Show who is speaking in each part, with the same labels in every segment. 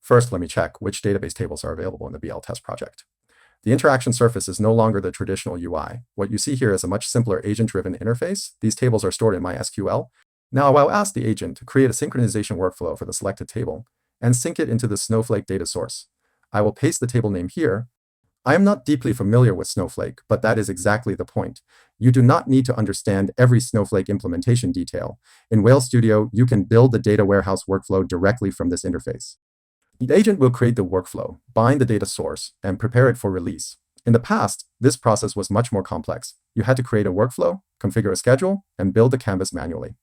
Speaker 1: First, let me check which database tables are available in the BL test project. The interaction surface is no longer the traditional UI. What you see here is a much simpler agent-driven interface. These tables are stored in MySQL. Now I'll ask the agent to create a synchronization workflow for the selected table and sync it into the Snowflake data source. I will paste the table name here. I am not deeply familiar with Snowflake, but that is exactly the point. You do not need to understand every Snowflake implementation detail. In WhaleStudio, you can build the data warehouse workflow directly from this interface. The agent will create the workflow, bind the data source, and prepare it for release. In the past, this process was much more complex. You had to create a workflow, configure a schedule, and build the canvas manually.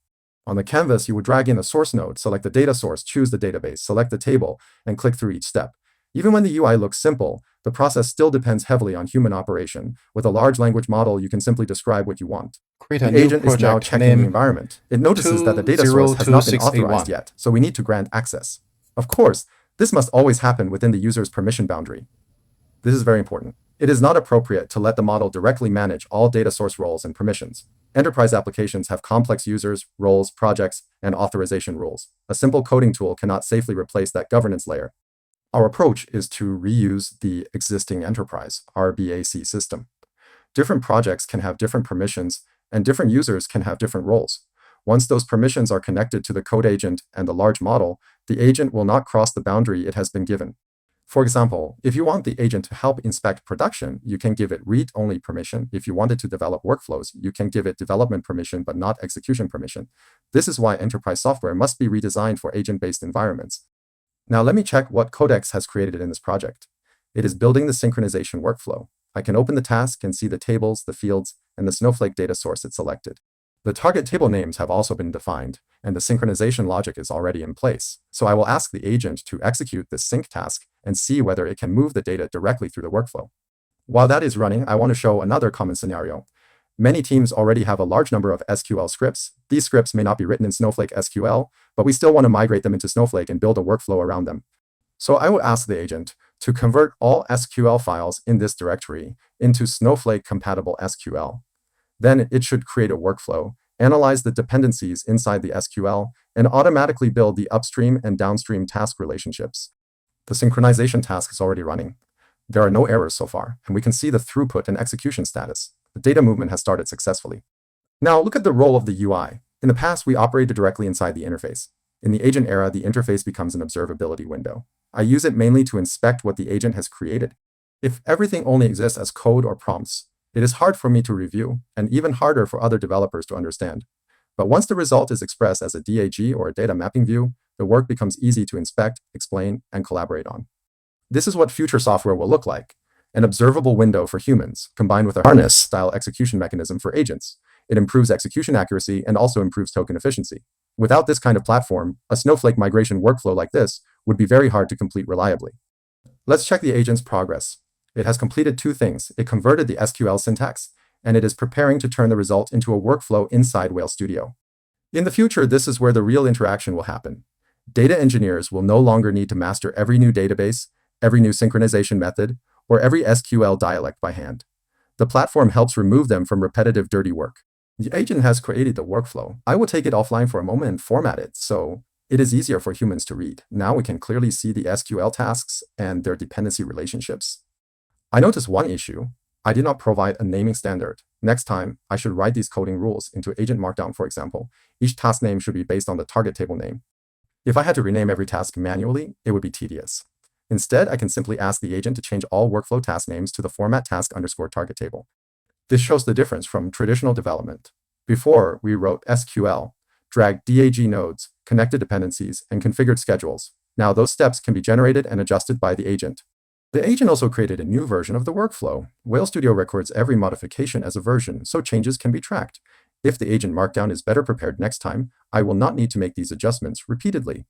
Speaker 1: On the canvas, you would drag in a source node, select the data source, choose the database, select the table, and click through each step. Even when the UI looks simple, the process still depends heavily on human operation. With a large language model, you can simply describe what you want.
Speaker 2: Create a
Speaker 1: The agent
Speaker 2: new
Speaker 1: is now
Speaker 2: project
Speaker 1: checking the
Speaker 2: name
Speaker 1: environment. It notices that the data source has not been
Speaker 2: 20268
Speaker 1: authorized yet, so we need to grant access. Of course, this must always happen within the user's permission boundary. This is very important. It is not appropriate to let the model directly manage all data source roles and permissions. Enterprise applications have complex users, roles, projects, and authorization rules. A simple coding tool cannot safely replace that governance layer. Our approach is to reuse the existing enterprise RBAC system. Different projects can have different permissions, and different users can have different roles. Once those permissions are connected to the code agent and the large model, the agent will not cross the boundary it has been given. For example, if you want the agent to help inspect production, you can give it read-only permission. If you want it to develop workflows, you can give it development permission but not execution permission. This is why enterprise software must be redesigned for agent-based environments. Now let me check what Codex has created in this project. It is building the synchronization workflow. I can open the task and see the tables, the fields, and the Snowflake data source it selected. The target table names have also been defined, and the synchronization logic is already in place. So I will ask the agent to execute this sync task and see whether it can move the data directly through the workflow. While that is running, I want to show another common scenario. Many teams already have a large number of SQL scripts. These scripts may not be written in Snowflake SQL, but we still want to migrate them into Snowflake and build a workflow around them. So I will ask the agent to convert all SQL files in this directory into Snowflake-compatible SQL. Then it should create a workflow, analyze the dependencies inside the SQL, and automatically build the upstream and downstream task relationships. The synchronization task is already running. There are no errors so far, and we can see the throughput and execution status. The data movement has started successfully. Now look at the role of the UI. In the past, we operated directly inside the interface. In the agent era, the interface becomes an observability window. I use it mainly to inspect what the agent has created. If everything only exists as code or prompts, it is hard for me to review, and even harder for other developers to understand. But once the result is expressed as a DAG or a data mapping view, the work becomes easy to inspect, explain, and collaborate on. This is what future software will look like: an observable window for humans, combined with a harness-style execution mechanism for agents. It improves execution accuracy and also improves token efficiency. Without this kind of platform, a Snowflake migration workflow like this would be very hard to complete reliably. Let's check the agent's progress. It has completed two things. It converted the SQL syntax, and it is preparing to turn the result into a workflow inside WhaleStudio. In the future, this is where the real interaction will happen. Data engineers will no longer need to master every new database, every new synchronization method, or every SQL dialect by hand. The platform helps remove them from repetitive, dirty work. The agent has created the workflow. I will take it offline for a moment and format it so it is easier for humans to read. Now we can clearly see the SQL tasks and their dependency relationships. I noticed one issue. I did not provide a naming standard. Next time, I should write these coding rules into Agent Markdown, for example. Each task name should be based on the target table name. If I had to rename every task manually, it would be tedious. Instead, I can simply ask the agent to change all workflow task names to the format task_target table. This shows the difference from traditional development. Before, we wrote SQL, dragged DAG nodes, connected dependencies, and configured schedules. Now those steps can be generated and adjusted by the agent. The agent also created a new version of the workflow. WhaleStudio records every modification as a version, so changes can be tracked. If the agent markdown is better prepared next time, I will not need to make these adjustments repeatedly.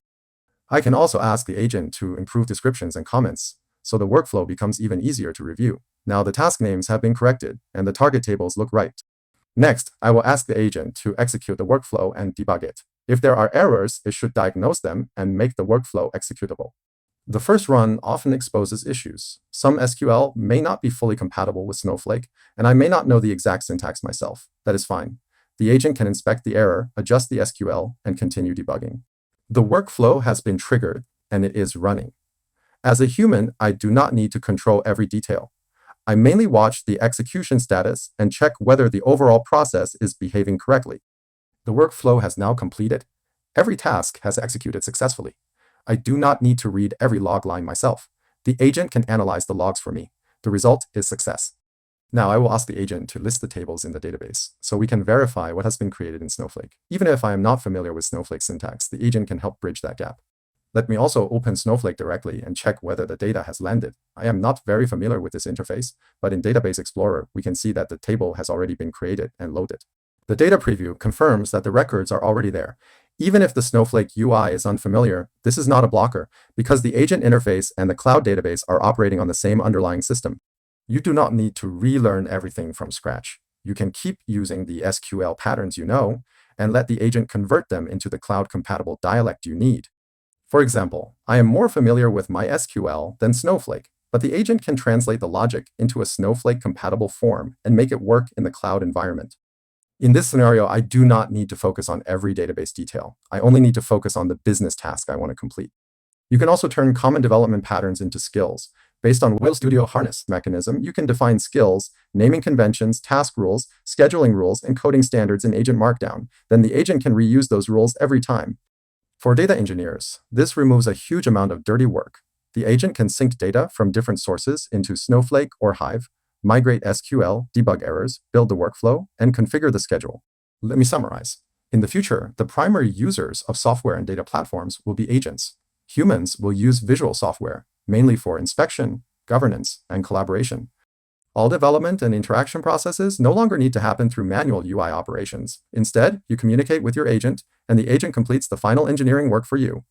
Speaker 1: I can also ask the agent to improve descriptions and comments, so the workflow becomes even easier to review. Now the task names have been corrected, and the target tables look right. Next, I will ask the agent to execute the workflow and debug it. If there are errors, it should diagnose them and make the workflow executable. The first run often exposes issues. Some SQL may not be fully compatible with Snowflake, and I may not know the exact syntax myself. That is fine. The agent can inspect the error, adjust the SQL, and continue debugging. The workflow has been triggered, and it is running. As a human, I do not need to control every detail. I mainly watch the execution status and check whether the overall process is behaving correctly. The workflow has now completed. Every task has executed successfully. I do not need to read every log line myself. The agent can analyze the logs for me. The result is success. Now I will ask the agent to list the tables in the database so we can verify what has been created in Snowflake. Even if I am not familiar with Snowflake syntax, the agent can help bridge that gap. Let me also open Snowflake directly and check whether the data has landed. I am not very familiar with this interface, but in Database Explorer, we can see that the table has already been created and loaded. The data preview confirms that the records are already there. Even if the Snowflake UI is unfamiliar, this is not a blocker because the agent interface and the cloud database are operating on the same underlying system. You do not need to relearn everything from scratch. You can keep using the SQL patterns you know and let the agent convert them into the cloud-compatible dialect you need. For example, I am more familiar with MySQL than Snowflake, but the agent can translate the logic into a Snowflake-compatible form and make it work in the cloud environment. In this scenario, I do not need to focus on every database detail. I only need to focus on the business task I want to complete. You can also turn common development patterns into skills. Based on WhaleStudio harness mechanism, you can define skills, naming conventions, task rules, scheduling rules, and coding standards in Agent Markdown. Then the agent can reuse those rules every time. For data engineers, this removes a huge amount of dirty work. The agent can sync data from different sources into Snowflake or Hive, migrate SQL, debug errors, build the workflow, and configure the schedule. Let me summarize. In the future, the primary users of software and data platforms will be agents. Humans will use visual software, mainly for inspection, governance, and collaboration. All development and interaction processes no longer need to happen through manual UI operations. Instead, you communicate with your agent, and the agent completes the final engineering work for you.